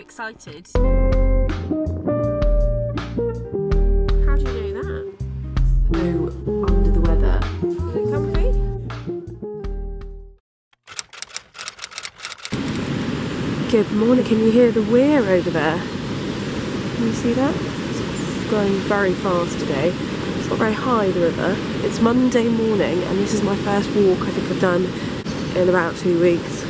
excited? How do you know that? So under the weather. Comfy? Good morning. Can you hear the weir over there? Can you see that? It's going very fast today. It's not very high, the river. It's Monday morning and this is my first walk I think I've done in about 2 weeks.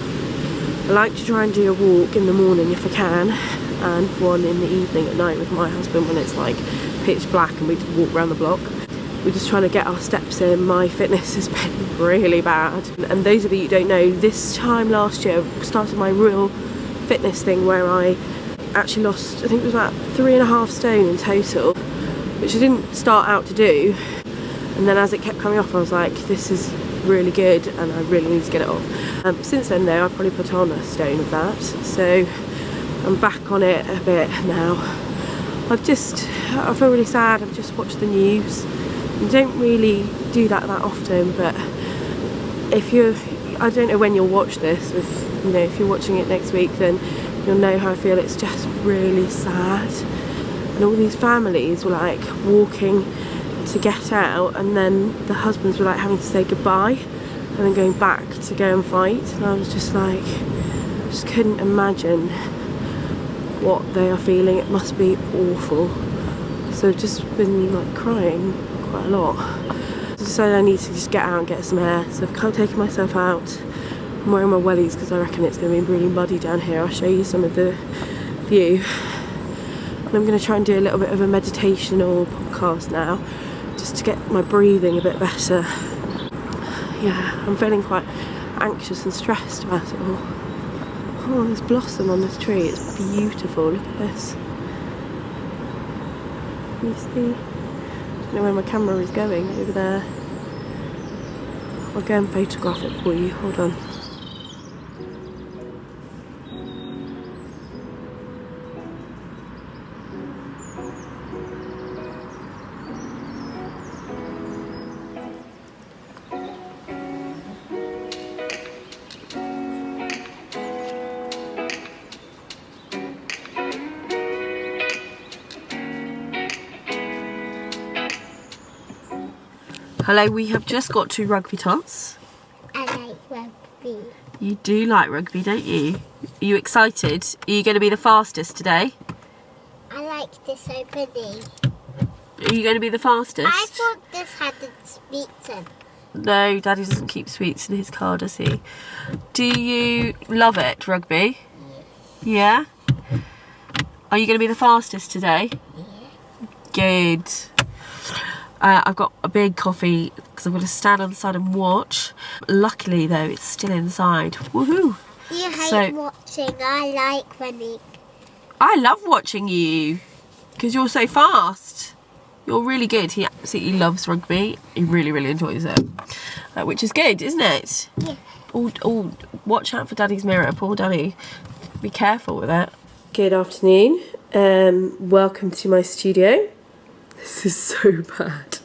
I like to try and do a walk in the morning if I can, and one in the evening at night with my husband when it's like pitch black and we walk around the block. We're just trying to get our steps in. My fitness has been really bad. And those of you who don't know, this time last year I started my real fitness thing where I actually lost, I think it was about 3.5 stone in total, which I didn't start out to do. And then as it kept coming off, I was like, this is really good and I really need to get it off. Since then though, I've probably put on a stone of that, so I'm back on it a bit now. I feel really sad. I've just watched the news. I don't really do that often, but I don't know when you'll watch this, if you're watching it next week, then you'll know how I feel. It's just really sad. And all these families were like walking to get out, and then the husbands were like having to say goodbye and then going back to go and fight, and I was just like, I just couldn't imagine what they are feeling. It must be awful. So I've just been like crying quite a lot. So I need to just get out and get some air, so I've kind of taken myself out. I'm wearing my wellies because I reckon it's going to be really muddy down here. I'll show you some of the view. And I'm going to try and do a little bit of a meditational podcast now, just to get my breathing a bit better. Yeah, I'm feeling quite anxious and stressed about it all. Oh, there's blossom on this tree. It's beautiful. Look at this. Can you see? I don't know where my camera is going. Over there. I'll go and photograph it for you. Hold on. Hello, we have just got to Rugbytots. I like rugby. You do like rugby, don't you? Are you excited? Are you going to be the fastest today? I like this so pretty. Are you going to be the fastest? I thought this had the sweets in. No, Daddy doesn't keep sweets in his car, does he? Do you love it, rugby? Yeah. Are you going to be the fastest today? Yeah. Good. I've got a big coffee because I'm going to stand on the side and watch. Luckily though, it's still inside. Woohoo! You hate watching, I like running. I love watching you because you're so fast. You're really good. He absolutely loves rugby. He really, really enjoys it, which is good, isn't it? Yeah. Oh, watch out for Daddy's mirror. Poor Daddy. Be careful with it. Good afternoon. Welcome to my studio. This is so bad.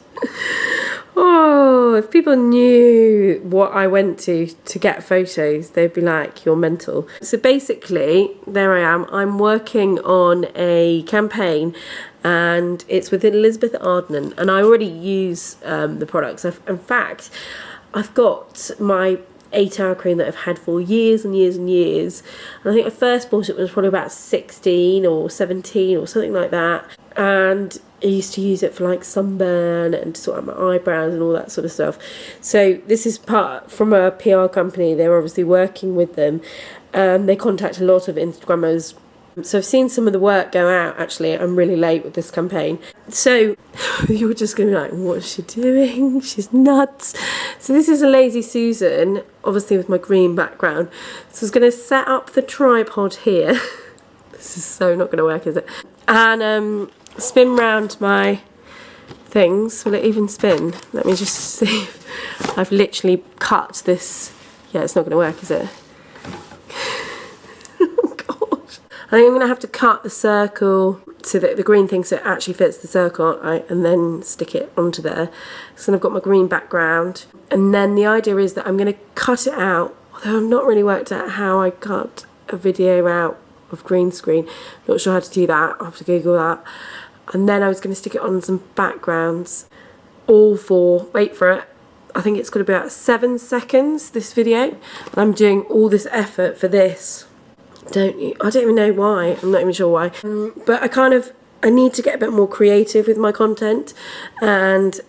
Oh, if people knew what I went to get photos, they'd be like, you're mental. So basically, there I am. I'm working on a campaign and it's with Elizabeth Arden, and I already use the products. In fact, I've got my 8-hour cream that I've had for years and years and years. And I think I first bought it when I was probably about 16 or 17 or something like that. And I used to use it for like sunburn and to sort out my eyebrows and all that sort of stuff. So this is part from a PR company. They're obviously working with them. They contact a lot of Instagrammers. So I've seen some of the work go out, actually. I'm really late with this campaign. So you're just going to be like, what's she doing? She's nuts. So this is a Lazy Susan, obviously with my green background. So I was going to set up the tripod here. This is so not going to work, is it? And spin round my things. Will it even spin? Let me just see if I've literally cut this. Yeah, it's not going to work, is it? Oh gosh. I think I'm going to have to cut the circle so that the green thing so it actually fits the circle, aren't I? And then stick it onto there. So then I've got my green background. And then the idea is that I'm going to cut it out. Although I've not really worked out how I cut a video out of green screen. Not sure how to do that, I'll have to Google that. And then I was going to stick it on some backgrounds, all for, wait for it, I think it's going to be about 7 seconds, this video. And I'm doing all this effort for this. I don't even know why, I'm not even sure why. But I need to get a bit more creative with my content. And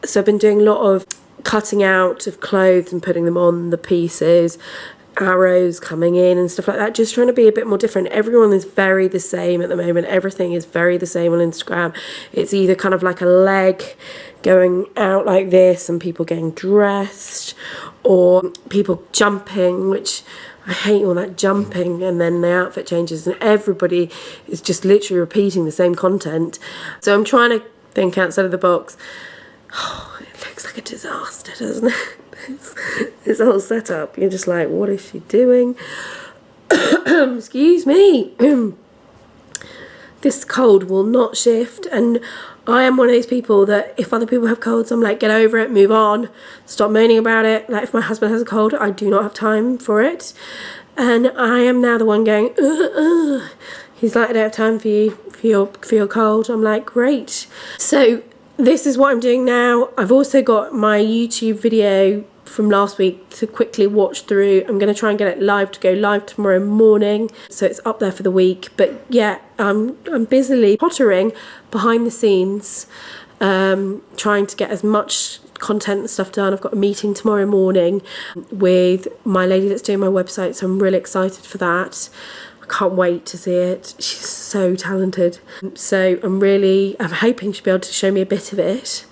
so I've been doing a lot of cutting out of clothes and putting them on the pieces, arrows coming in and stuff like that, just trying to be a bit more different. Everyone is very the same at the moment. Everything is very the same on Instagram. It's either kind of like a leg going out like this and people getting dressed, or people jumping, which I hate all that jumping, and then the outfit changes and everybody is just literally repeating the same content. So I'm trying to think outside of the box. Oh, it looks like a disaster, doesn't it? This whole setup, you're just like, what is she doing? Excuse me. This cold will not shift, and I am one of those people that if other people have colds, I'm like, get over it, move on, stop moaning about it. Like if my husband has a cold, I do not have time for it, and I am now the one going, he's like, I don't have time for you, for your cold. I'm like, great. So this is what I'm doing now. I've also got my YouTube video from last week to quickly watch through. I'm going to try and get it live to go live tomorrow morning, so it's up there for the week. But yeah, I'm busily pottering behind the scenes, trying to get as much content and stuff done. I've got a meeting tomorrow morning with my lady that's doing my website, so I'm really excited for that. I can't wait to see it. She's so talented. So I'm hoping she'll be able to show me a bit of it.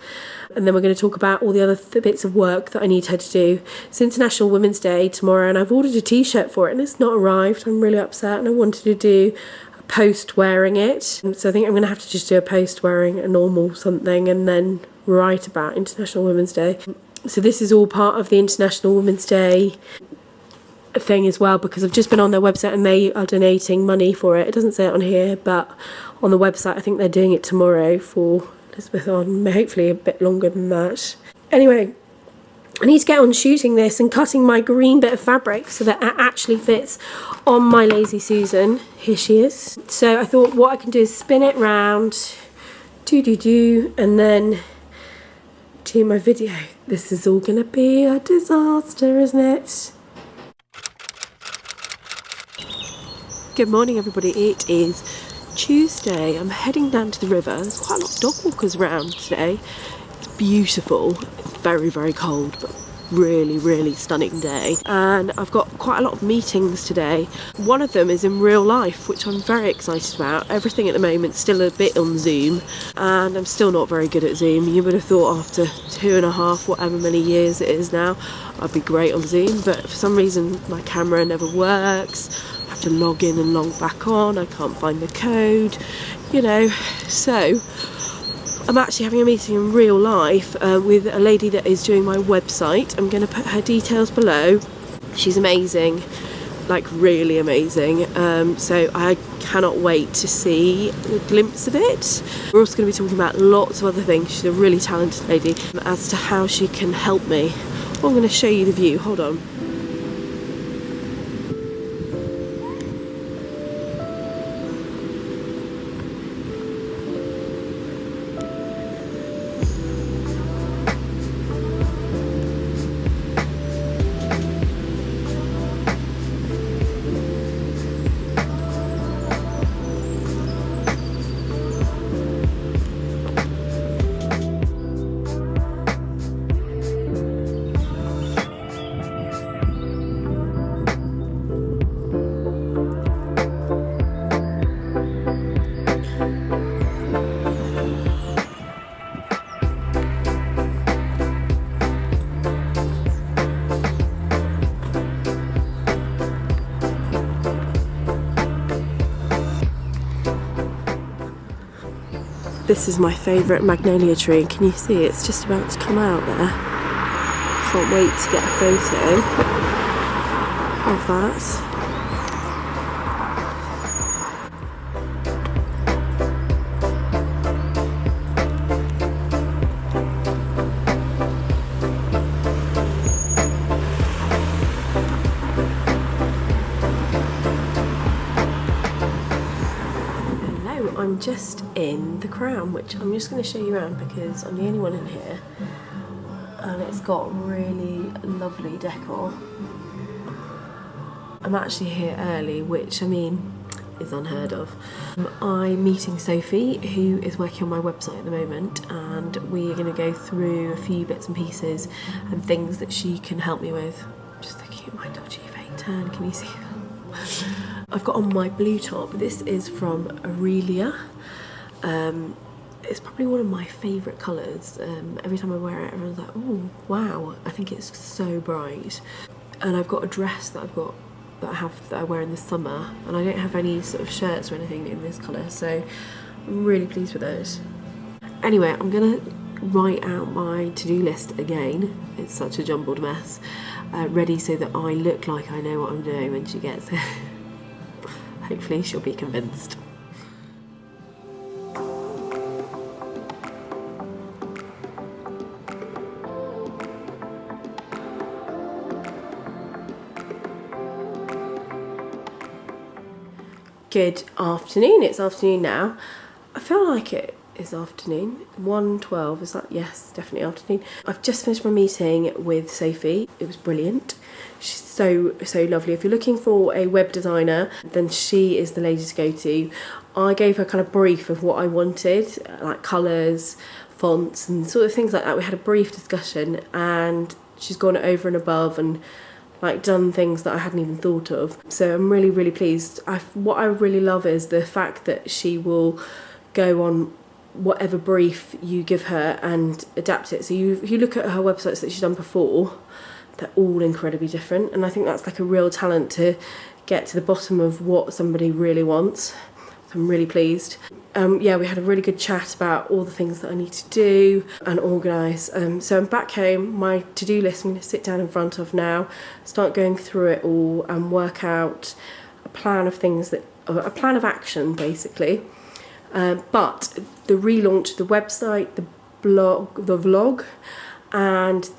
And then we're going to talk about all the other bits of work that I need her to do. It's International Women's Day tomorrow, and I've ordered a t-shirt for it and it's not arrived. I'm really upset, and I wanted to do a post wearing it. So I think I'm going to have to just do a post wearing a normal something and then write about International Women's Day. So this is all part of the International Women's Day thing as well, because I've just been on their website and they are donating money for it. It doesn't say it on here, but on the website I think they're doing it tomorrow for Elizabeth on, hopefully a bit longer than that. Anyway, I need to get on shooting this and cutting my green bit of fabric so that it actually fits on my Lazy Susan. Here she is. So I thought what I can do is spin it round, and then do my video. This is all gonna be a disaster, isn't it? Good morning everybody, it is Tuesday. I'm heading down to the river. There's quite a lot of dog walkers around today. It's beautiful. It's very, very cold, but really, really stunning day. And I've got quite a lot of meetings today. One of them is in real life, which I'm very excited about. Everything at the moment still a bit on Zoom, and I'm still not very good at Zoom. You would have thought after 2.5, whatever many years it is now, I'd be great on Zoom, but for some reason my camera never works. To log in and log back on, I can't find the code, you know. So I'm actually having a meeting in real life with a lady that is doing my website. I'm going to put her details below. She's amazing, like really amazing. So I cannot wait to see a glimpse of it. We're also going to be talking about lots of other things. She's a really talented lady, as to how she can help me. Well, I'm going to show you the view, hold on. This is my favourite magnolia tree. Can you see it's just about to come out there? Can't wait to get a photo of that. just in the Crown, which I'm just going to show you around because I'm the only one in here, and it's got really lovely decor. I'm actually here early, which I mean is unheard of. I'm meeting Sophie, who is working on my website at the moment, and we're going to go through a few bits and pieces and things that she can help me with. Just looking at my dodgy fake tan, can you see? I've got on my blue top. This is from Aurélie. It's probably one of my favourite colours. Every time I wear it, everyone's like, oh wow, I think it's so bright. And I've got a dress that I wear in the summer, and I don't have any sort of shirts or anything in this colour, so I'm really pleased with those. Anyway, I'm gonna write out my to-do list again. It's such a jumbled mess, ready so that I look like I know what I'm doing when she gets here. Hopefully she'll be convinced. Good afternoon, it's afternoon now. I feel like it is afternoon. 1:12, is that? Yes, definitely afternoon. I've just finished my meeting with Sophie. It was brilliant. She's so lovely. If you're looking for a web designer, then she is the lady to go to. I gave her kind of brief of what I wanted, like colours, fonts and sort of things like that. We had a brief discussion and she's gone over and above and like done things that I hadn't even thought of. So I'm really pleased. What I really love is the fact that she will go on whatever brief you give her and adapt it. So if you look at her websites that she's done before, they're all incredibly different, and I think that's like a real talent to get to the bottom of what somebody really wants. So I'm really pleased. Yeah, we had a really good chat about all the things that I need to do and organise. So I'm back home. My to-do list I'm going to sit down in front of now, start going through it all and work out a plan of a plan of action basically. But the relaunch, the website, the blog, the vlog, and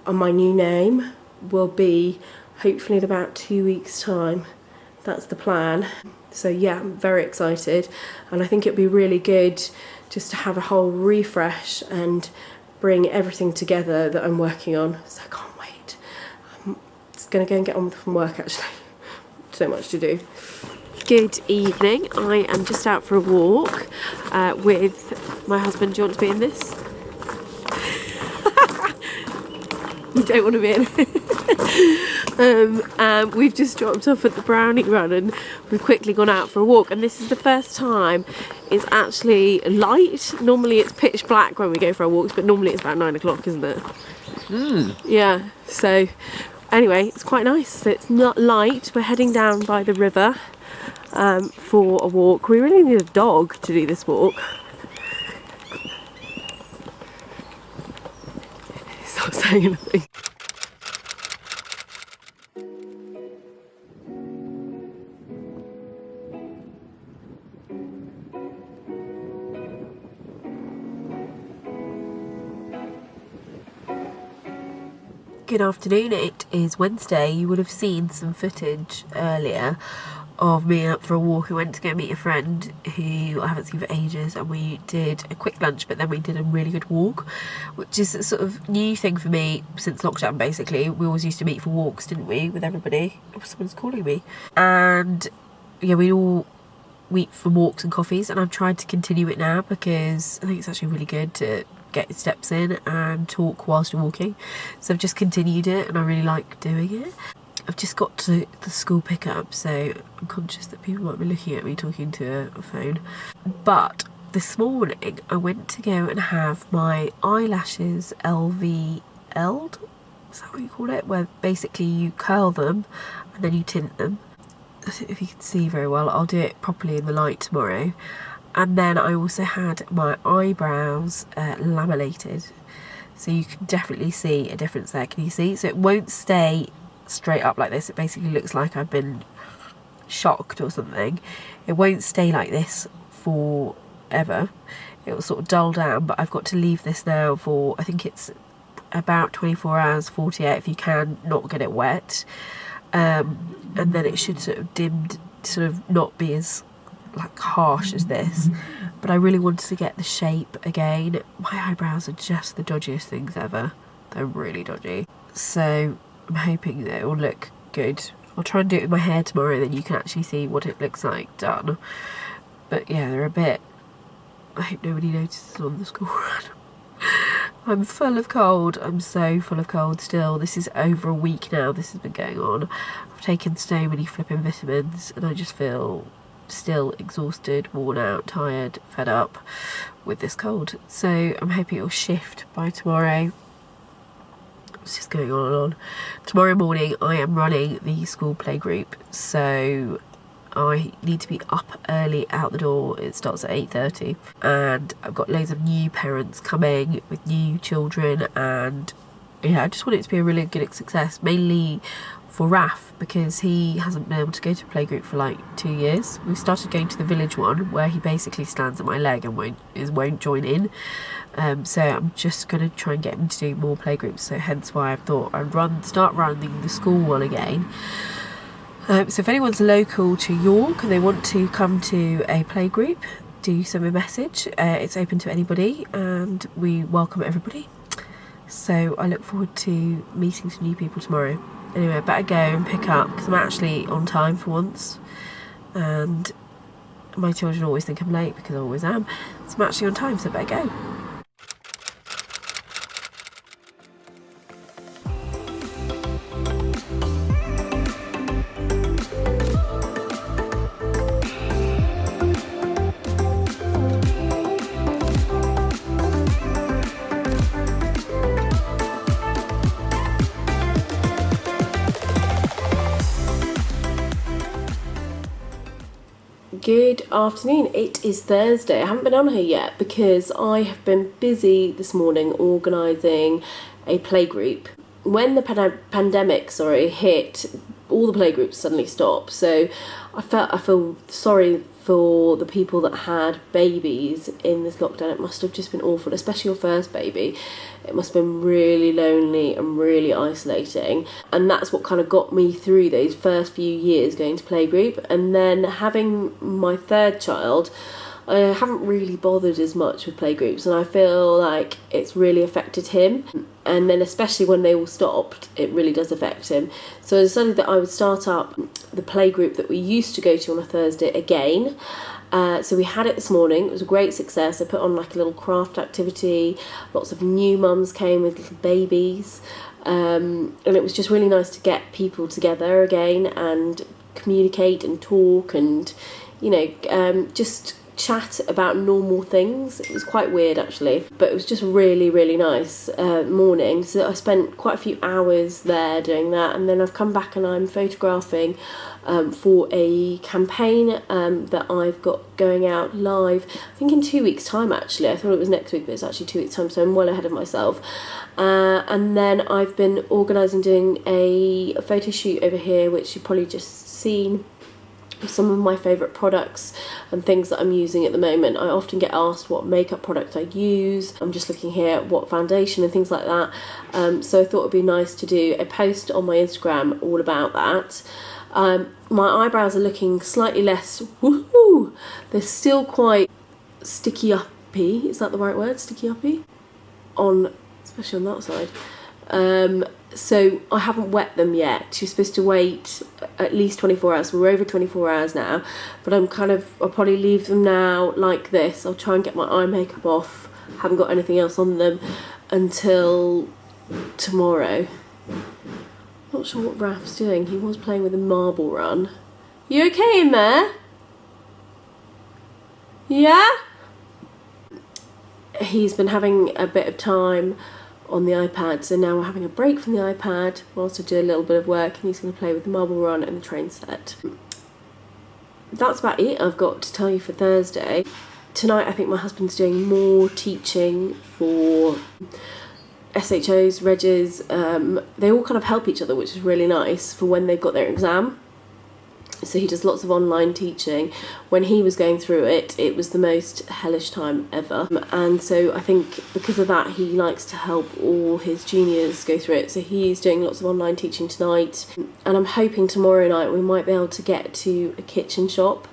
my new name will be hopefully in about 2 weeks' time. That's the plan. So yeah, I'm very excited, and I think it'd be really good just to have a whole refresh and bring everything together that I'm working on. So I can't wait. I'm just gonna go and get on with some work actually. So much to do. Good evening. I am just out for a walk with my husband. Do you want to be in this? You don't want to be in it. We've just dropped off at the Brownie Run and we've quickly gone out for a walk, and this is the first time it's actually light. Normally it's pitch black when we go for our walks, but normally it's about 9 o'clock, isn't it? Yeah, so anyway, it's quite nice. So it's not light. We're heading down by the river for a walk. We really need a dog to do this walk. He's not saying anything. Good afternoon, it is Wednesday. You would have seen some footage earlier of me out for a walk. I went to go meet a friend who I haven't seen for ages, and we did a quick lunch, but then we did a really good walk, which is a sort of new thing for me since lockdown basically. We always used to meet for walks, didn't we, with everybody? Oh, someone's calling me. And yeah, we all meet for walks and coffees, and I've tried to continue it now because I think it's actually really good to get your steps in and talk whilst you're walking. So I've just continued it and I really like doing it. I've just got to the school pickup, so I'm conscious that people might be looking at me talking to a phone. But this morning I went to go and have my eyelashes LVL'd. Is that what you call it? Where basically you curl them and then you tint them. I don't know if you can see very well. I'll do it properly in the light tomorrow. And then I also had my eyebrows laminated, so you can definitely see a difference there. Can you see? So it won't stay straight up like this. It basically looks like I've been shocked or something. It won't stay like this forever. It will sort of dull down, but I've got to leave this now for, I think it's about 24 hours, 48 if you can not get it wet. And then it should sort of not be as like harsh as this, but I really wanted to get the shape again. My eyebrows are just the dodgiest things ever. They're really dodgy. So I'm hoping that it will look good. I'll try and do it with my hair tomorrow, then you can actually see what it looks like done. But yeah, they're a bit... I hope nobody notices on the school run. I'm full of cold. I'm so full of cold still. This is over a week now this has been going on. I've taken so many flipping vitamins and I just feel still exhausted, worn out, tired, fed up with this cold. So I'm hoping it'll shift by tomorrow. It's just going on and on. Tomorrow morning I am running the school playgroup, so I need to be up early out the door. It starts at 8:30 and I've got loads of new parents coming with new children, and yeah, I just want it to be a really good success, mainly for Raf, because he hasn't been able to go to a playgroup for like 2 years. We started going to the village one where he basically stands at my leg and won't join in. So I'm just going to try and get him to do more playgroups, so hence why I've thought I'd start running the school one again. So if anyone's local to York and they want to come to a playgroup, do send me a message. It's open to anybody and we welcome everybody. So I look forward to meeting some new people tomorrow. Anyway, I better go and pick up because I'm actually on time for once. And my children always think I'm late because I always am. So I'm actually on time, so I better go. Good afternoon, it is Thursday. I haven't been on here yet because I have been busy this morning organising a playgroup. When the pandemic hit, all the playgroups suddenly stopped, so I feel sorry for the people that had babies in this lockdown. It must have just been awful, especially your first baby. It must have been really lonely and really isolating, and that's what kind of got me through those first few years going to playgroup. And then having my third child, I haven't really bothered as much with playgroups, and I feel like it's really affected him. And then especially when they all stopped, it really does affect him. So I decided that I would start up the playgroup that we used to go to on a Thursday again. So we had it this morning. It was a great success. I put on like a little craft activity. Lots of new mums came with little babies. And it was just really nice to get people together again and communicate and talk and, just chat about normal things. It was quite weird actually, but it was just really, really nice morning. So I spent quite a few hours there doing that, and then I've come back and I'm photographing for a campaign that I've got going out live, I think in 2 weeks time actually. I thought it was next week, but it's actually 2 weeks time, so I'm well ahead of myself. And then I've been organising doing a photo shoot over here, which you've probably just seen. Some of my favourite products and things that I'm using at the moment. I often get asked what makeup product I use. I'm just looking here at what foundation and things like that. So I thought it'd be nice to do a post on my Instagram all about that. My eyebrows are looking slightly less woohoo. They're still quite sticky uppy. Is that the right word? Sticky uppy? Especially on that side. So I haven't wet them yet. You're supposed to wait at least 24 hours. We're over 24 hours now, but I'll probably leave them now like this. I'll try and get my eye makeup off. Haven't got anything else on them until tomorrow. Not sure what Raf's doing. He was playing with a marble run. You okay in there? Yeah? He's been having a bit of time on the iPad, so now we're having a break from the iPad whilst I do a little bit of work, and he's going to play with the marble run and the train set. That's about it I've got to tell you for Thursday. Tonight I think my husband's doing more teaching for SHOs, Regs. They all kind of help each other, which is really nice for when they've got their exam. So he does lots of online teaching. When he was going through it, it was the most hellish time ever. And so I think because of that, he likes to help all his juniors go through it. So he's doing lots of online teaching tonight. And I'm hoping tomorrow night we might be able to get to a kitchen shop.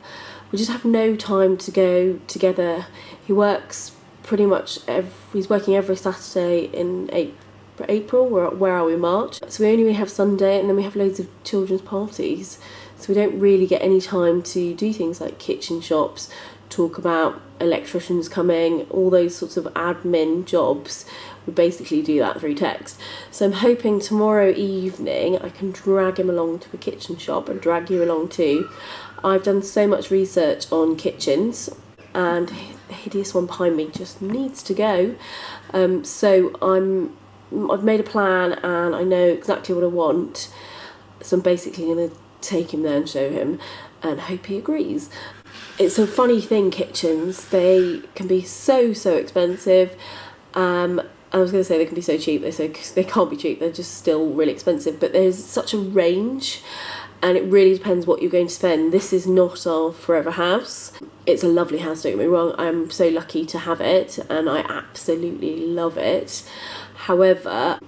we just have no time to go together. He works pretty much, he's working every Saturday in April, where are we, March? So we only really have Sunday, and then we have loads of children's parties. So we don't really get any time to do things like kitchen shops, talk about electricians coming, all those sorts of admin jobs. We basically do that through text. So I'm hoping tomorrow evening I can drag him along to a kitchen shop and drag you along too. I've done so much research on kitchens, and the hideous one behind me just needs to go. So I've made a plan and I know exactly what I want. So I'm basically going to take him there and show him and hope he agrees. It's a funny thing, kitchens. They can be so expensive. I was going to say they can be so cheap. They can't be cheap. They're just still really expensive. But there's such a range, and it really depends what you're going to spend. This is not our forever house. It's a lovely house, don't get me wrong. I'm so lucky to have it, and I absolutely love it. However,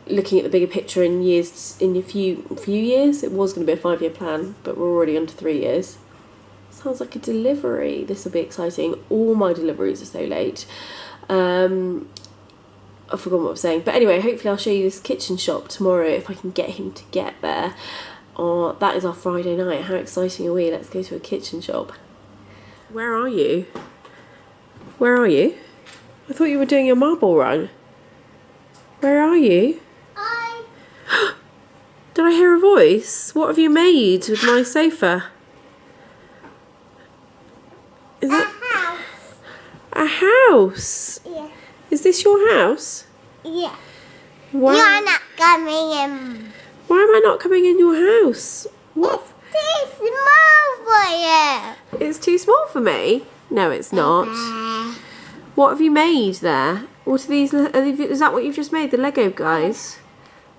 looking at the bigger picture in a few years, it was going to be a 5-year plan, but we're already under 3 years. Sounds like a delivery. This will be exciting. All my deliveries are so late. I've forgotten what I was saying. But anyway, hopefully I'll show you this kitchen shop tomorrow if I can get him to get there. That is our Friday night. How exciting are we? Let's go to a kitchen shop. Where are you? Where are you? I thought you were doing your marble run. Where are you? Did I hear a voice? What have you made with my sofa? Is it a house? A house? Yeah. Is this your house? Yeah. Why? You're not coming in. Why am I not coming in your house? What? It's too small for you. It's too small for me? No, it's not. What have you made there? What are these? Is that what you've just made? The Lego guys?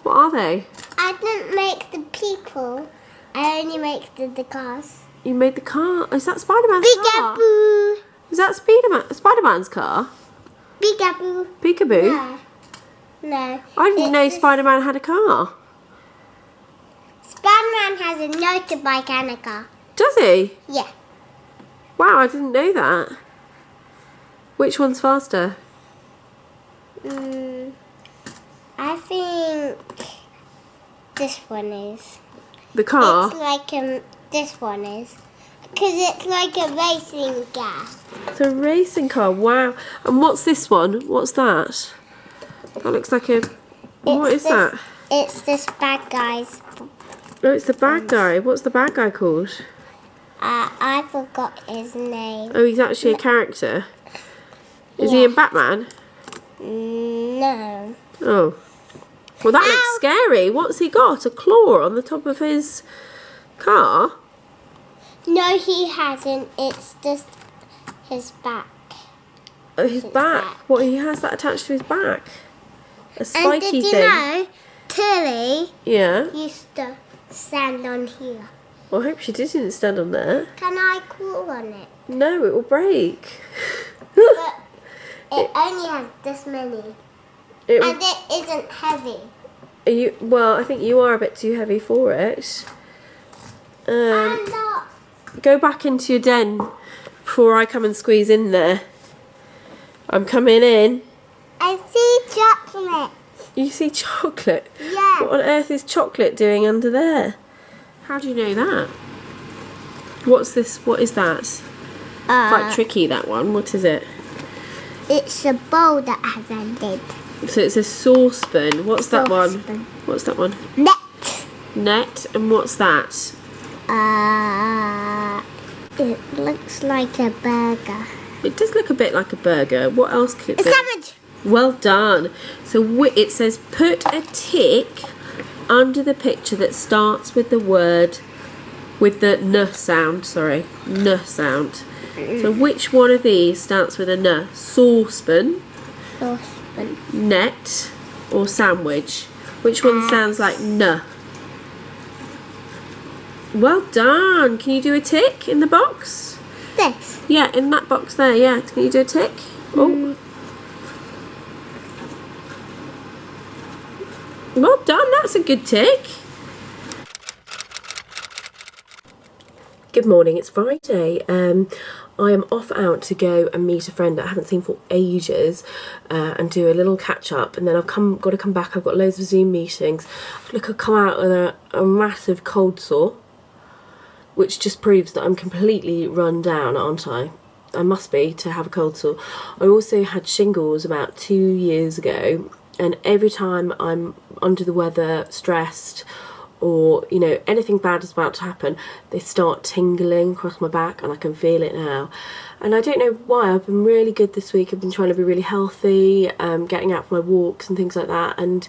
What are they? I didn't make the people. I only make the cars. You made the car. Is that Spider-Man's car? Peekaboo. Is that Spider-Man's car? Peekaboo. Peekaboo? No. No. I didn't know Spider-Man had a car. Spider-Man has a motorbike and a car. Does he? Yeah. Wow, I didn't know that. Which one's faster? I think this one is. The car? It's like this one is. Because it's like a racing car. It's a racing car, wow. And what's this one? What's that? That looks like a... What is that? It's this bad guy's. Oh, it's the bad guy. What's the bad guy called? I forgot his name. Oh, he's actually a character. Is he in Batman? No. Oh. Well, that looks scary. What's he got? A claw on the top of his car? No, he hasn't. It's just his back. Oh, his back. What, he has that attached to his back? A spiky and did you thing. know, Tilly used to stand on here. Well, I hope she didn't stand on there. Can I crawl on it? No, it will break. But it only has this many. And it isn't heavy. Well, I think you are a bit too heavy for it. I'm not. Go back into your den before I come and squeeze in there. I'm coming in. I see chocolate. You see chocolate? Yeah. What on earth is chocolate doing under there? How do you know that? What's this? What is that? Quite tricky, that one. What is it? It's a bowl that has a lid. So it's a saucepan. What's that one? Saucepan. What's that one? Net. Net. And what's that? It looks like a burger. It does look a bit like a burger. What else could it be? A sandwich. Well done. So it says put a tick under the picture that starts with the word, with the n sound, sorry. N sound. So which one of these starts with a n? Saucepan, Saucepan. net, or sandwich? Which one sounds like n? Well done. Can you do a tick in the box? This. Yeah, in that box there, yeah. Can you do a tick? Oh. Well done, that's a good tick. Good morning, it's Friday. I am off out to go and meet a friend that I haven't seen for ages and do a little catch up, and then I've got to come back. I've got loads of Zoom meetings. Look, I've come out with a massive cold sore, which just proves that I'm completely run down, aren't I? I must be to have a cold sore. I also had shingles about 2 years ago, and every time I'm under the weather, stressed, or you know anything bad is about to happen, they start tingling across my back, and I can feel it now. And I don't know why. I've been really good this week. I've been trying to be really healthy, getting out for my walks and things like that, and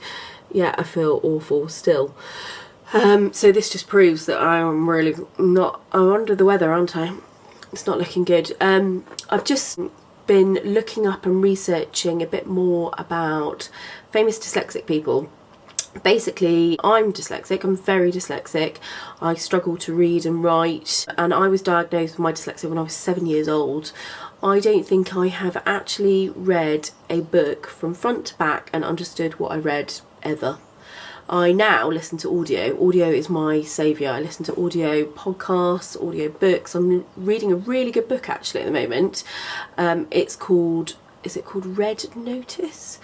yeah, I feel awful still. So this just proves that I'm under the weather, aren't I? It's not looking good. I've just been looking up and researching a bit more about famous dyslexic people. Basically, I'm dyslexic. I'm very dyslexic. I struggle to read and write, and I was diagnosed with my dyslexia when I was 7 years old. I don't think I have actually read a book from front to back and understood what I read ever. I now listen to audio. Audio is my saviour. I listen to audio podcasts, audio books. I'm reading a really good book actually at the moment. Is it called Red Notice?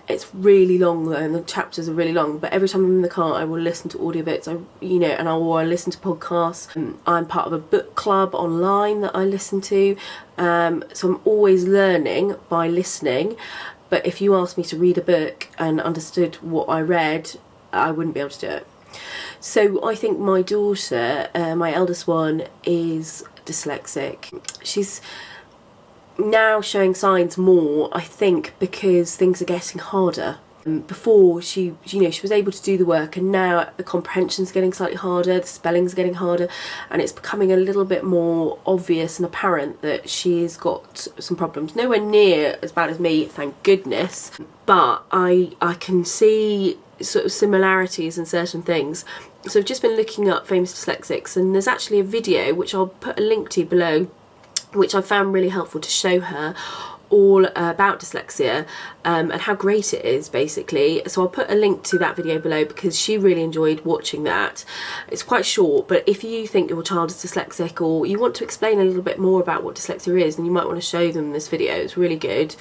It's really long though, and the chapters are really long, but every time I'm in the car I will listen to audiobooks, and I will listen to podcasts. I'm part of a book club online that I listen to, so I'm always learning by listening. But if you asked me to read a book and understood what I read, I wouldn't be able to do it. So I think my daughter, my eldest one, is dyslexic. She's now showing signs more, I think, because things are getting harder. Before she was able to do the work, and now the comprehension's getting slightly harder, the spelling's getting harder, and it's becoming a little bit more obvious and apparent that she's got some problems. Nowhere near as bad as me, thank goodness, but I can see sort of similarities in certain things. So I've just been looking up famous dyslexics, and there's actually a video which I'll put a link to below, which I found really helpful to show her all about dyslexia and how great it is basically. So I'll put a link to that video below because she really enjoyed watching that. It's quite short, but if you think your child is dyslexic or you want to explain a little bit more about what dyslexia is, then you might want to show them this video. It's really good.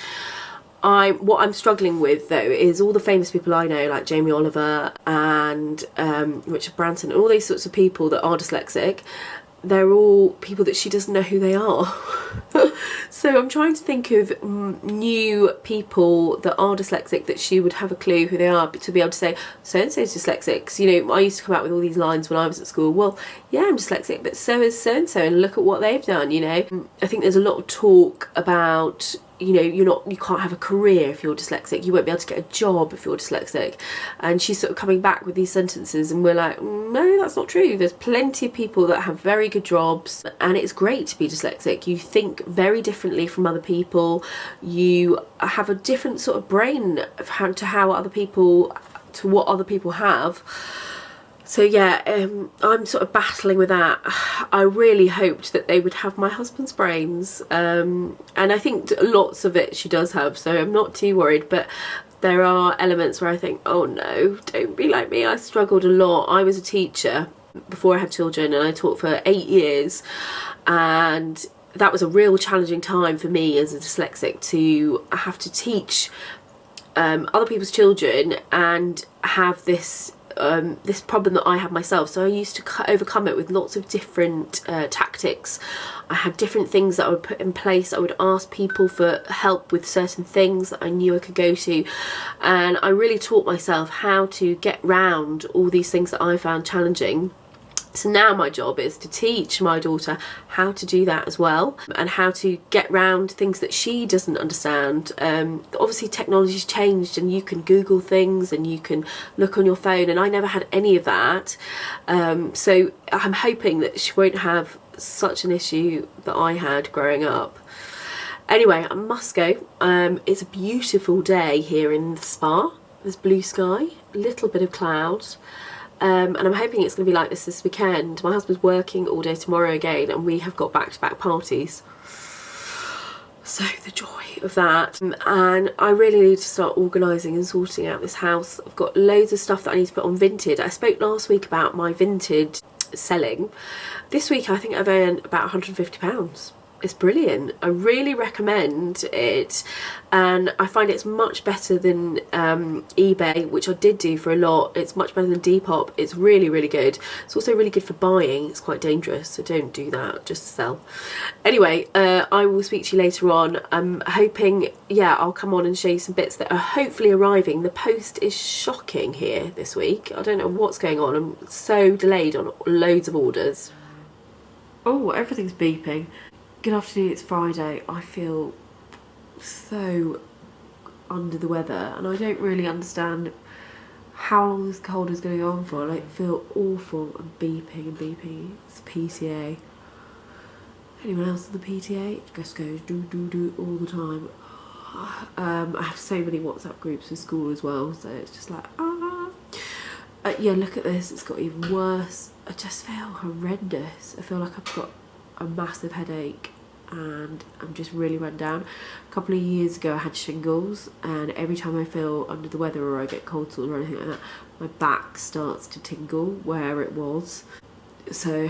What I'm struggling with though is all the famous people I know, like Jamie Oliver and Richard Branson, and all these sorts of people that are dyslexic. They're all people that she doesn't know who they are. So I'm trying to think of new people that are dyslexic that she would have a clue who they are, but to be able to say, so-and-so's dyslexic. So, you know, I used to come out with all these lines when I was at school. Well, yeah, I'm dyslexic, but so is so-and-so, and look at what they've done, you know. I think there's a lot of talk about, you know, you can't have a career if you're dyslexic, you won't be able to get a job if you're dyslexic, and she's sort of coming back with these sentences, and we're like, no, that's not true. There's plenty of people that have very good jobs, and it's great to be dyslexic. You think very differently from other people, you have a different sort of brain to what other people have. So yeah, I'm sort of battling with that. I really hoped that they would have my husband's brains, and I think lots of it she does have, so I'm not too worried, but there are elements where I think, oh no, don't be like me. I struggled a lot. I was a teacher before I had children, and I taught for 8 years, and that was a real challenging time for me as a dyslexic to have to teach other people's children and have this problem that I had myself. So I used to overcome it with lots of different tactics. I had different things that I would put in place. I would ask people for help with certain things that I knew I could go to, and I really taught myself how to get round all these things that I found challenging. So now my job is to teach my daughter how to do that as well, and how to get round things that she doesn't understand. Obviously technology's changed, and you can Google things and you can look on your phone, and I never had any of that. So I'm hoping that she won't have such an issue that I had growing up. Anyway, I must go. It's a beautiful day here in the spa. There's blue sky, a little bit of clouds. And I'm hoping it's going to be like this weekend. My husband's working all day tomorrow again, and we have got back-to-back parties. So the joy of that. And I really need to start organising and sorting out this house. I've got loads of stuff that I need to put on Vinted. I spoke last week about my Vinted selling. This week I think I've earned about £150. It's brilliant. I really recommend it, and I find it's much better than eBay, which I did do for a lot. It's much better than Depop. It's really, really good. It's also really good for buying. It's quite dangerous, so don't do that, just sell. Anyway, I will speak to you later on. I'm hoping, yeah, I'll come on and show you some bits that are hopefully arriving. The post is shocking here this week. I don't know what's going on. I'm so delayed on loads of orders. Oh, everything's beeping. Good afternoon, it's Friday. I feel so under the weather and I don't really understand how long this cold is going on for. I feel awful and beeping and beeping. It's PTA. Anyone else in the PTA? It just goes do all the time. I have so many WhatsApp groups for school as well, so it's just like yeah, look at this, it's got even worse. I just feel horrendous. I feel like I've got a massive headache and I'm just really run down. A couple of years ago I had shingles, and every time I feel under the weather or I get cold sores or anything like that, my back starts to tingle where it was. So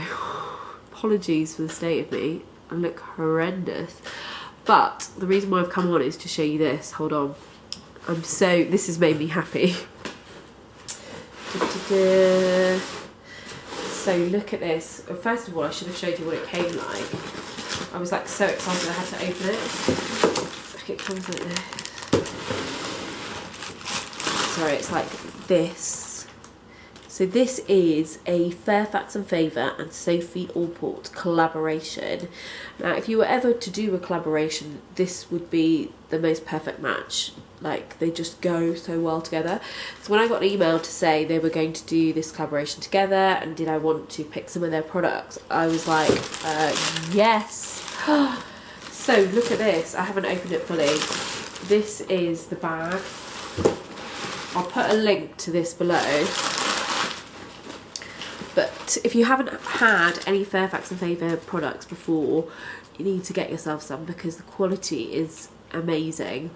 apologies for the state of me. I look horrendous, but the reason why I've come on is to show you this. Hold on, this has made me happy. So look at this. First of all, I should have showed you what it came like. I was like so excited I had to open it. Look, it comes like this. Sorry, it's like this. So this is a Fairfax and Favour and Sophie Allport collaboration. Now, if you were ever to do a collaboration, this would be the most perfect match. Like, they just go so well together. So when I got an email to say they were going to do this collaboration together and did I want to pick some of their products, I was like, yes. So look at this. I haven't opened it fully. This is the bag. I'll put a link to this below. But if you haven't had any Fairfax and Favour products before, you need to get yourself some because the quality is amazing.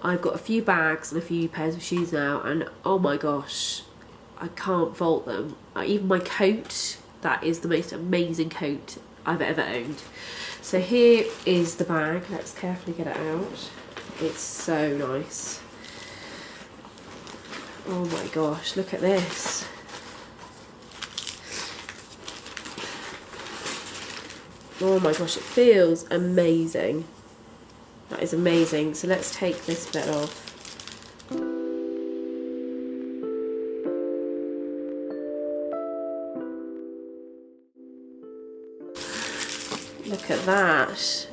I've got a few bags and a few pairs of shoes now, and oh my gosh, I can't fault them. Even my coat, that is the most amazing coat I've ever owned. So here is the bag. Let's carefully get it out. It's so nice. Oh my gosh, look at this. Oh my gosh, it feels amazing. That is amazing. So let's take this bit off. Look at that.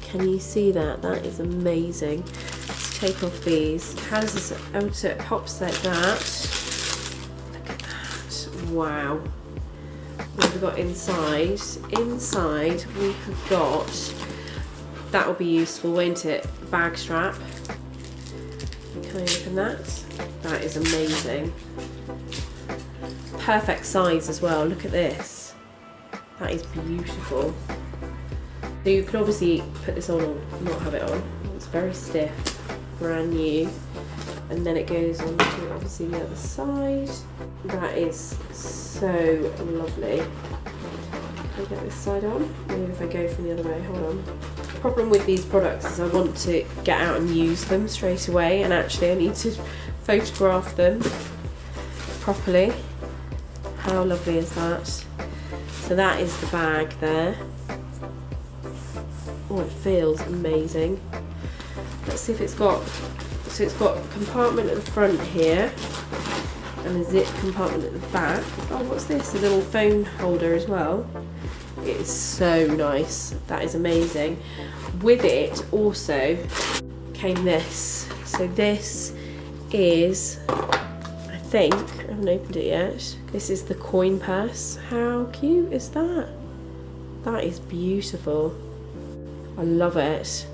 Can you see that? That is amazing. Let's take off these. How does this, oh, so it pops like that. Look at that. Wow. What have we got inside? Inside we have got, that will be useful, won't it? Bag strap. Can I open that? That is amazing. Perfect size as well, look at this. That is beautiful. So you can obviously put this on or not have it on. It's very stiff, brand new. And then it goes on to obviously the other side. That is so lovely. Can I get this side on? Maybe if I go from the other way, hold on. The problem with these products is I want to get out and use them straight away, and actually I need to photograph them properly. How lovely is that? So that is the bag there. Oh, it feels amazing. Let's see if it's got, so it's got a compartment at the front here and a zip compartment at the back. Oh, what's this? A little phone holder as well. It is so nice. That is amazing. With it also came this. So this is, I think, I haven't opened it yet. This is the coin purse. How cute is that? That is beautiful. I love it.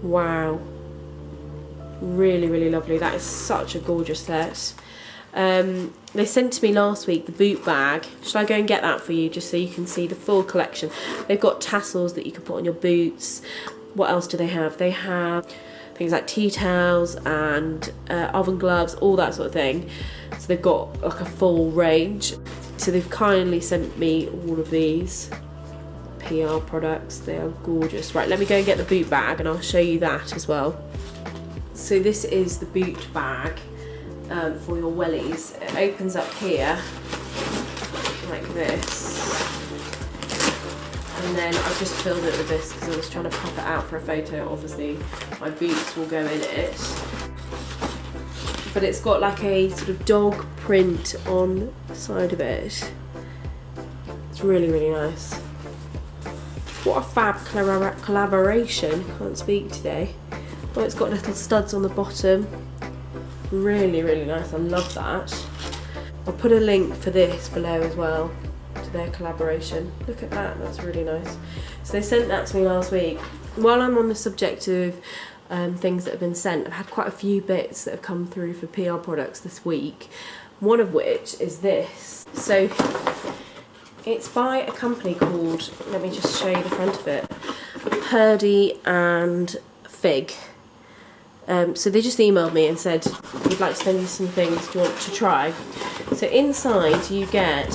Wow. Really, really lovely. That is such a gorgeous set. They sent to me last week the boot bag. Should I go and get that for you just so you can see the full collection? They've got tassels that you can put on your boots. What else do they have? They have things like tea towels and oven gloves, all that sort of thing. So they've got like a full range. So they've kindly sent me all of these PR products. They are gorgeous. Right, let me go and get the boot bag and I'll show you that as well. So this is the boot bag for your wellies. It opens up here like this. And then I've just filled it with this because I was trying to pop it out for a photo. Obviously my boots will go in it. But it's got like a sort of dog print on the side of it. It's really, really nice. What a fab collaboration. Can't speak today. Oh, it's got little studs on the bottom. Really, really nice. I love that. I'll put a link for this below as well to their collaboration. Look at that, that's really nice. So they sent that to me last week. While I'm on the subject of things that have been sent, I've had quite a few bits that have come through for PR products this week. One of which is this. So it's by a company called, let me just show you the front of it, Purdy Fig. So they just emailed me and said, we'd like to send you some things, do you want to try? So inside you get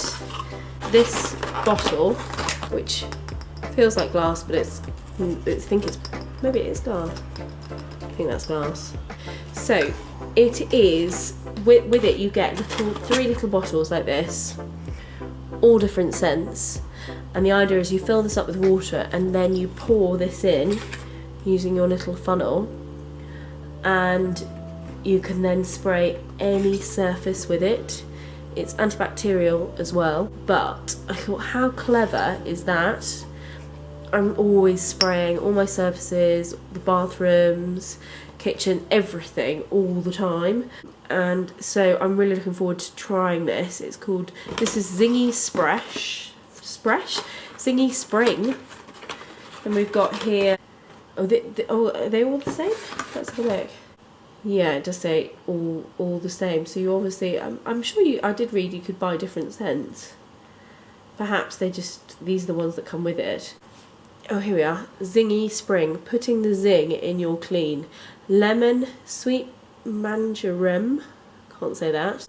this bottle, which feels like glass, but maybe it is glass. I think that's glass. So it is, with it you get three little bottles like this, all different scents. And the idea is you fill this up with water and then you pour this in using your little funnel, and you can then spray any surface with it. It's antibacterial as well, but I thought, how clever is that? I'm always spraying all my surfaces, the bathrooms, kitchen, everything all the time. And so I'm really looking forward to trying this. This is Zingy Zingy Spring. And we've got here, are they all the same? Let's have a look. Yeah, it does say all the same. So you obviously, I'm sure I did read you could buy different scents. Perhaps these are the ones that come with it. Oh, here we are. Zingy Spring, putting the zing in your clean. Lemon, sweet marjoram, can't say that.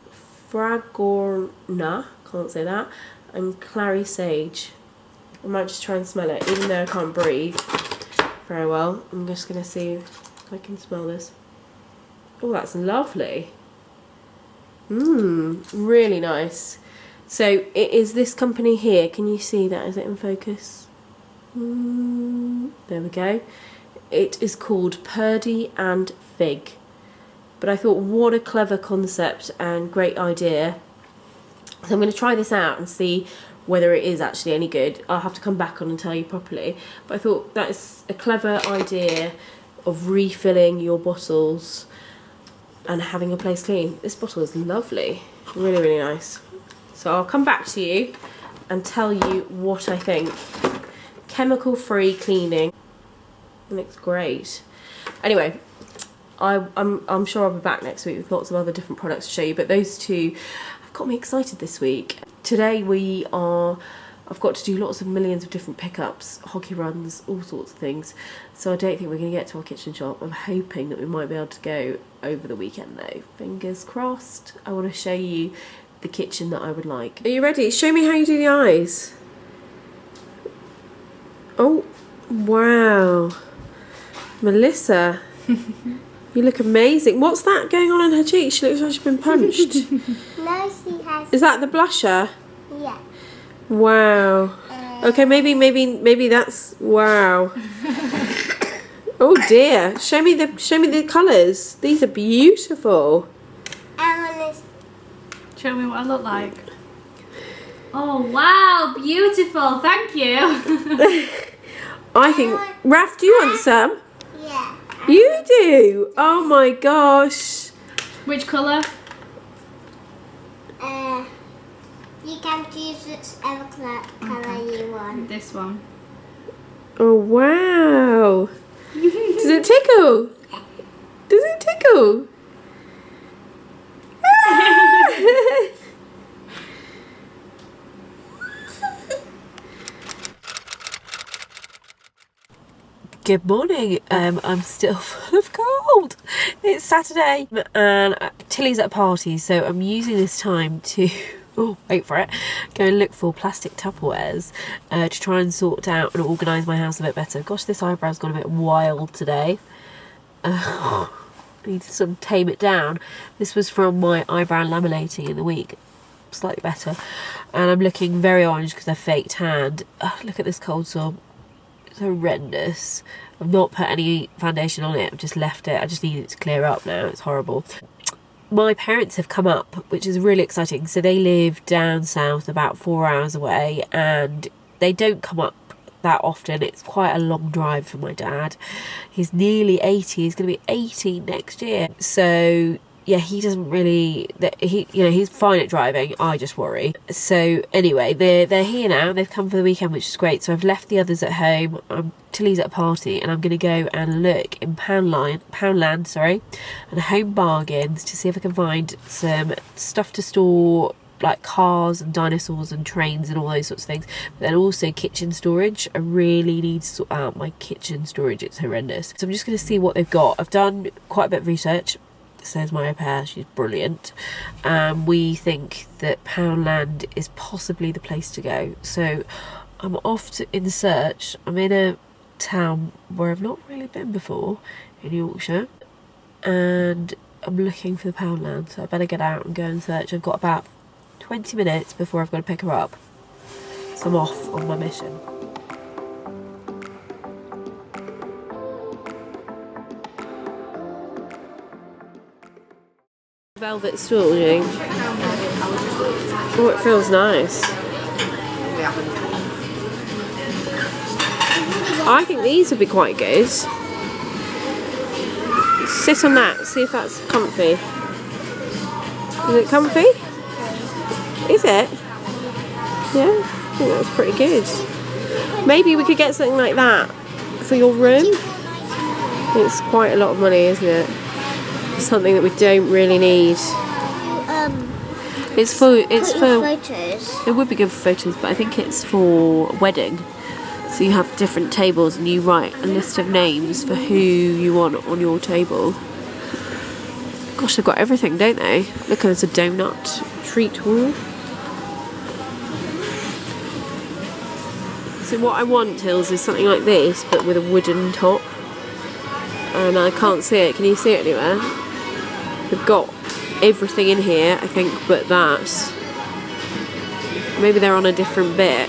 Fragorna, can't say that. And clary sage. I might just try and smell it, even though I can't breathe very well. I'm just going to see if I can smell this. Oh, that's lovely. Really nice. So it is this company here. Can you see that? Is it in focus? There we go. It is called Purdy Fig. But I thought, what a clever concept and great idea. So I'm going to try this out and see whether it is actually any good. I'll have to come back on and tell you properly. But I thought that is a clever idea of refilling your bottles and having your place clean. This bottle is lovely. Really, really nice. So I'll come back to you and tell you what I think. Chemical-free cleaning. It looks great. Anyway, I'm sure I'll be back next week with lots of other different products to show you, but those two have got me excited this week. Today I've got to do lots of millions of different pickups, hockey runs, all sorts of things. So I don't think we're going to get to our kitchen shop. I'm hoping that we might be able to go over the weekend though. Fingers crossed. I want to show you the kitchen that I would like. Are you ready? Show me how you do the eyes. Oh, wow. Melissa, you look amazing. What's that going on in her cheek? She looks like she's been punched. No, she has. Is that the blusher? Yeah. Wow. Okay, maybe that's wow. Oh dear. Show me the colours. These are beautiful. Show me what I look like. Oh wow, beautiful. Thank you. I think Raph, do you want some? Yeah. You do? Oh my gosh. Which colour? You can choose whichever colour you want. This one. Oh wow. Does it tickle? Does it tickle? Good morning. I'm still full of cold. It's Saturday and Tilly's at a party, so I'm using this time to wait for it, go and look for plastic Tupperwares to try and sort out and organise my house a bit better. Gosh, this eyebrow's gone a bit wild today. I need to sort of tame it down. This was from my eyebrow laminating in the week. Slightly better. And I'm looking very orange because I fake tanned. Look at this cold sore. It's horrendous. I've not put any foundation on it. I've just left it. I just need it to clear up now. It's horrible. My parents have come up, which is really exciting. So they live down south, about 4 hours away, and they don't come up that often. It's quite a long drive for my dad. He's nearly 80. He's going to be 80 next year. So yeah, he doesn't really, he's fine at driving. I just worry. So anyway, they're here now. They've come for the weekend, which is great. So I've left the others at home. Tilly's at a party, and I'm going to go and look in Poundland, and Home Bargains to see if I can find some stuff to store, like cars and dinosaurs and trains and all those sorts of things. But then also kitchen storage. I really need to sort out my kitchen storage. It's horrendous. So I'm just going to see what they've got. I've done quite a bit of research. Says my au pair, she's brilliant. We think that Poundland is possibly the place to go. So I'm off in search. I'm in a town where I've not really been before, in Yorkshire, and I'm looking for the Poundland. So I better get out and go and search. I've got about 20 minutes before I've got to pick her up. So I'm off on my mission. Velvet stool, you think? Oh, it feels nice. I think these would be quite good. Sit on that, see if that's comfy. Is it comfy? Is it? Yeah, I think that's pretty good. Maybe we could get something like that for your room. It's quite a lot of money, isn't it? Something that we don't really need. It's for photos. It would be good for photos, but I think it's for wedding. So you have different tables and you write a list of names for who you want on your table. Gosh, they've got everything, don't they? Look, there's a donut treat hall. So what I want, Hills, is something like this, but with a wooden top. And I can't see it. Can you see it anywhere? They've got everything in here, I think, but that. Maybe they're on a different bit.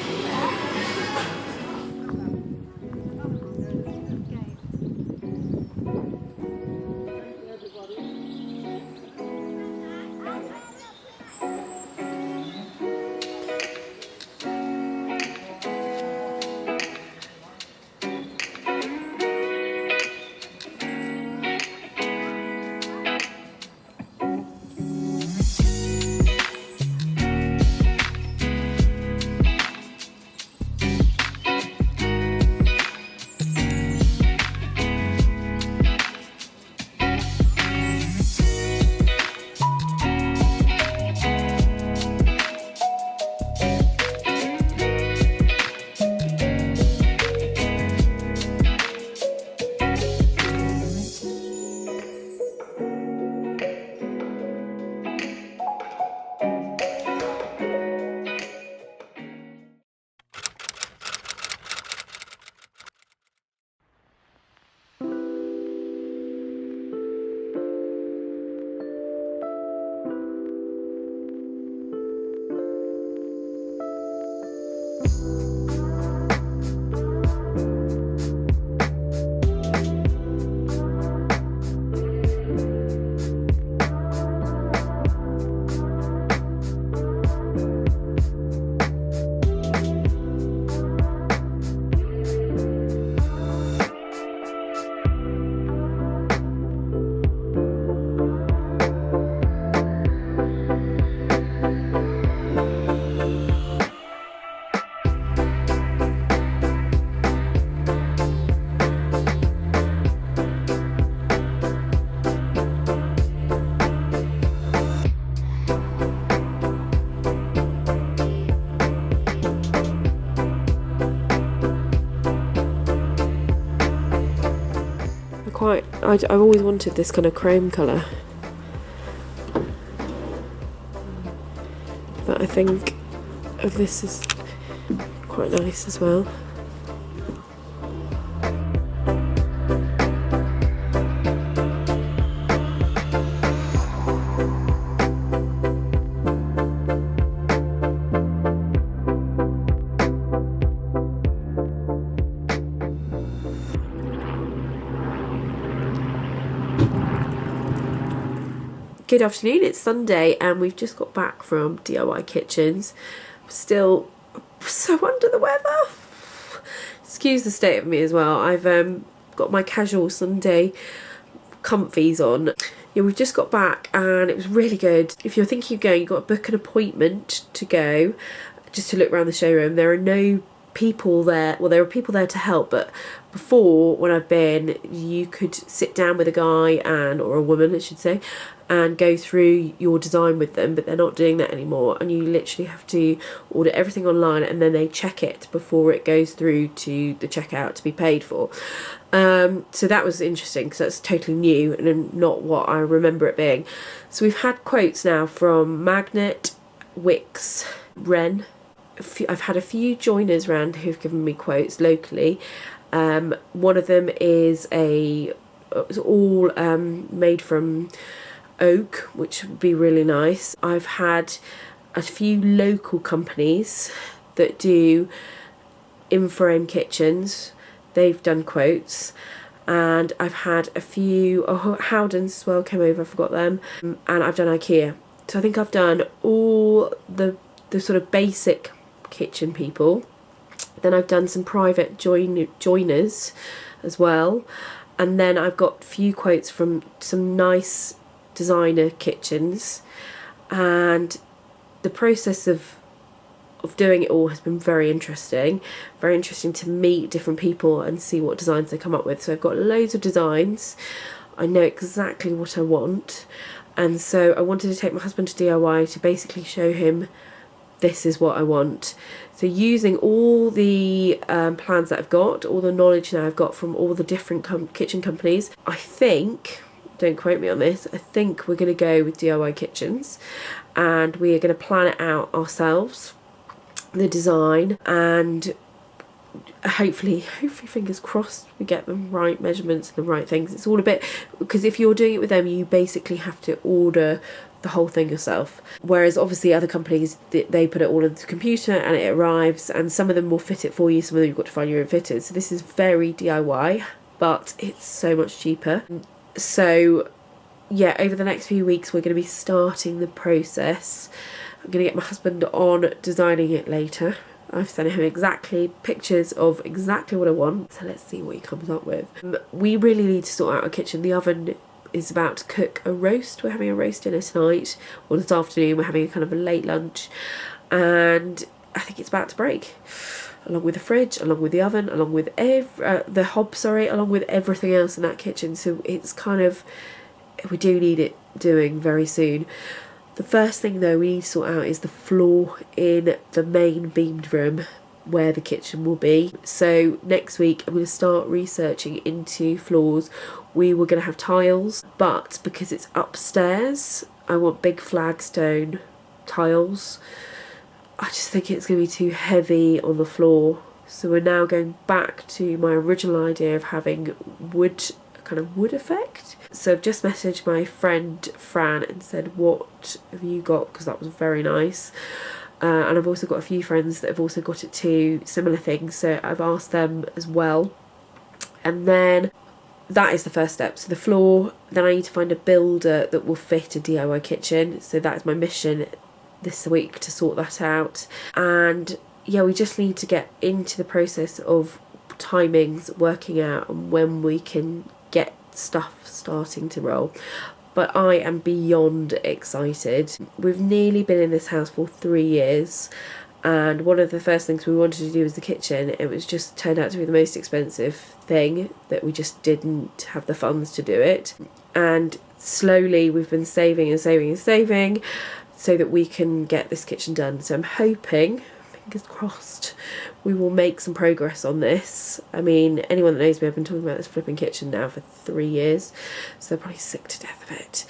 I've always wanted this kind of chrome colour, but I think this is quite nice as well. Good afternoon, it's Sunday and we've just got back from DIY Kitchens. I'm still so under the weather. Excuse the state of me as well. I've got my casual Sunday comfies on. Yeah, we've just got back and it was really good. If you're thinking of going, you've got to book an appointment to go, just to look around the showroom. There are no people there, well, there are people there to help, but before, when I've been, you could sit down with a guy or a woman I should say, and go through your design with them, but they're not doing that anymore, and you literally have to order everything online and then they check it before it goes through to the checkout to be paid for. So that was interesting because that's totally new and not what I remember it being. So we've had quotes now from Magnet, Wix, Wren. I've had a few joiners around who've given me quotes locally. One of them is it's all made from oak, which would be really nice. I've had a few local companies that do in-frame kitchens. They've done quotes, and I've had a few Howdens as well came over, I forgot them, and I've done IKEA. So I think I've done all the sort of basic kitchen people. Then I've done some private joiners as well, and then I've got a few quotes from some nice designer kitchens, and the process of doing it all has been very interesting to meet different people and see what designs they come up with. So I've got loads of designs, I know exactly what I want, and so I wanted to take my husband to DIY to basically show him this is what I want. So using all the plans that I've got, all the knowledge now I've got from all the different kitchen companies, I think, don't quote me on this, I think we're going to go with DIY Kitchens, and we are going to plan it out ourselves, the design, and hopefully fingers crossed we get the right measurements and the right things. It's all a bit, because if you're doing it with them you basically have to order the whole thing yourself, whereas obviously other companies, they put it all into the computer and it arrives, and some of them will fit it for you, some of them you've got to find your own fitters. So this is very DIY, but it's so much cheaper. So yeah, over the next few weeks we're going to be starting the process. I'm going to get my husband on designing it later. I've sent him pictures of exactly what I want, so let's see what he comes up with. We really need to sort out our kitchen. The oven is about to cook a roast. We're having a roast dinner tonight, or this afternoon we're having a kind of a late lunch, and I think it's about to break, along with the fridge, along with the oven, along with the hob, along with everything else in that kitchen. So it's kind of, we do need it doing very soon. The first thing though we need to sort out is the floor in the main beamed room where the kitchen will be. So next week I'm going to start researching into floors. We were going to have tiles, but because it's upstairs I want big flagstone tiles. I just think it's going to be too heavy on the floor, so we're now going back to my original idea of having wood, kind of wood effect. So I've just messaged my friend Fran and said, what have you got, because that was very nice. And I've also got a few friends that have also got it too, similar things, so I've asked them as well. And then that is the first step, so the floor. Then I need to find a builder that will fit a DIY kitchen, so that is my mission this week, to sort that out. And yeah, we just need to get into the process of timings, working out when we can get stuff starting to roll. But I am beyond excited. We've nearly been in this house for 3 years, and one of the first things we wanted to do was the kitchen. It was just turned out to be the most expensive thing that we just didn't have the funds to do it. And slowly we've been saving and saving and saving so that we can get this kitchen done. So I'm hoping, fingers crossed, we will make some progress on this. I mean, anyone that knows me, I've been talking about this flipping kitchen now for 3 years, so they're probably sick to death of it.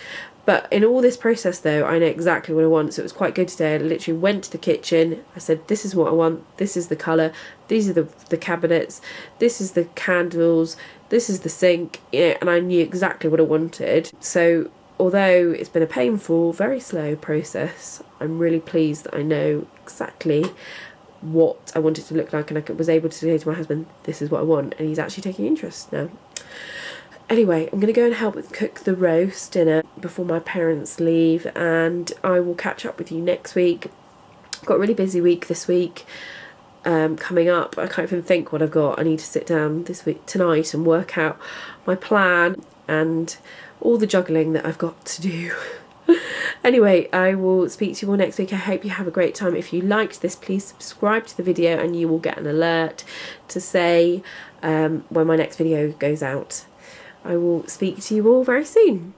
But in all this process though, I know exactly what I want, so it was quite good today. I literally went to the kitchen, I said, this is what I want, this is the colour, these are the cabinets, this is the candles, this is the sink, and I knew exactly what I wanted. So although it's been a painful, very slow process, I'm really pleased that I know exactly what I want it to look like, and I was able to say to my husband, this is what I want, and he's actually taking interest now. Anyway, I'm going to go and help cook the roast dinner before my parents leave, and I will catch up with you next week. I've got a really busy week this week coming up. I can't even think what I've got. I need to sit down this week tonight and work out my plan and all the juggling that I've got to do. Anyway, I will speak to you all next week. I hope you have a great time. If you liked this, please subscribe to the video and you will get an alert to say when my next video goes out. I will speak to you all very soon.